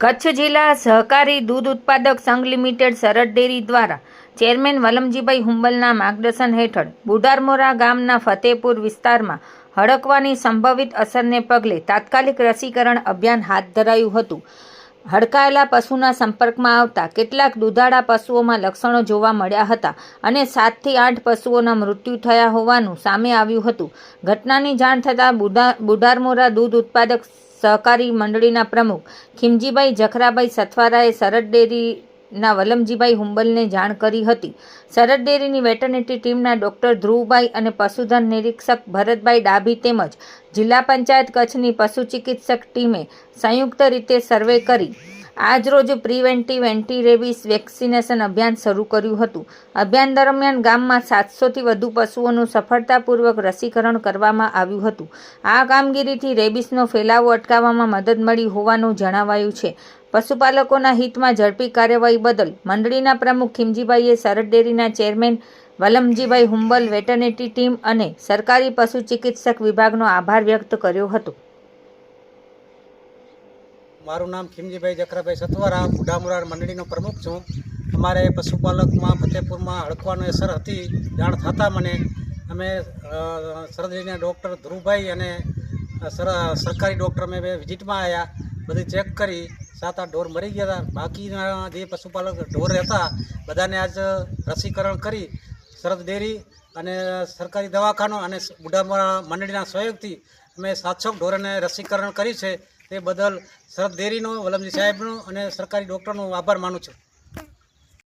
કચ્છ જિલ્લા સહકારી દૂધ ઉત્પાદક સંઘ લિમિટેડ સરહદ ડેરી દ્વારા ચેરમેન વલમજીભાઈ હુંબલના માર્ગદર્શન હેઠળ બુઢારમોરા ગામના ફતેપુર વિસ્તારમાં હડકવાની સંભવિત અસરને પગલે તાત્કાલિક રસીકરણ અભિયાન હાથ ધરાયું હતું. હડકાયેલા પશુના સંપર્કમાં આવતા કેટલાક દૂધાળા પશુઓમાં લક્ષણો જોવા મળ્યા હતા અને 7 થી 8 પશુઓના મૃત્યુ થયા હોવાનું સામે આવ્યું હતું. ઘટનાની જાણ થતાં બુઢારમોરા દૂધ ઉત્પાદક સહકારી મંડળીના પ્રમુખ ખીમજીભાઈ જખરાભાઈ સથવારાએ સરહદ ડેરીના વલમજીભાઈ હુંબલને જાણ કરી હતી. સરહદ ડેરીની વેટરનિટી ટીમના ડોક્ટર ધ્રુવભાઈ અને પશુધન નિરીક્ષક ભરતભાઈ ડાભી તેમજ જિલ્લા પંચાયત કચ્છની પશુ ચિકિત્સક ટીમે સંયુક્ત રીતે સર્વે કરી આજરોજ પ્રિવેન્ટિવ એન્ટી રેબિસ વેક્સિનેશન અભિયાન શરૂ કર્યું હતું. અભિયાન દરમિયાન ગામમાં 700થી વધુ પશુઓનું સફળતાપૂર્વક રસીકરણ કરવામાં આવ્યું હતું. આ કામગીરીથી રેબિસનો ફેલાવો અટકાવવામાં મદદ મળી હોવાનું જણાવાયું છે. પશુપાલકોના હિતમાં ઝડપી કાર્યવાહી બદલ મંડળીના પ્રમુખ ખીમજીભાઈએ સરહદ ડેરીના chairman Valamjibhai Humbal, veterinary team અને સરકારી પશુ ચિકિત્સક વિભાગનો આભાર વ્યક્ત કર્યો હતો. મારું નામ ખીમજીભાઈ જખરાભાઈ સથવારા, બુઢારમોરા મંડળીનો પ્રમુખ છું. અમારે પશુપાલકમાં ફતેપુરમાં હડકવાની અસર હતી. જાણ થતાં અમે સરહદ ડેરીના ડૉક્ટર ધ્રુવભાઈ અને સરકારી ડૉક્ટર અમે વિઝિટમાં આવ્યા. બધી ચેક કરી 7-8 ઢોર મરી ગયા હતા. બાકીના જે પશુપાલક ઢોર હતા બધાને આજ રસીકરણ કરી સરહદ ડેરી અને સરકારી દવાખાનો અને બુઢારમોરા મંડળીના સહયોગથી અમે 700 ઢોરોને રસીકરણ કર્યું છે. તે બદલ સરહદ ડેરીનો, વલમજી સાહેબનો અને સરકારી ડૉક્ટરનો આભાર માનું છું.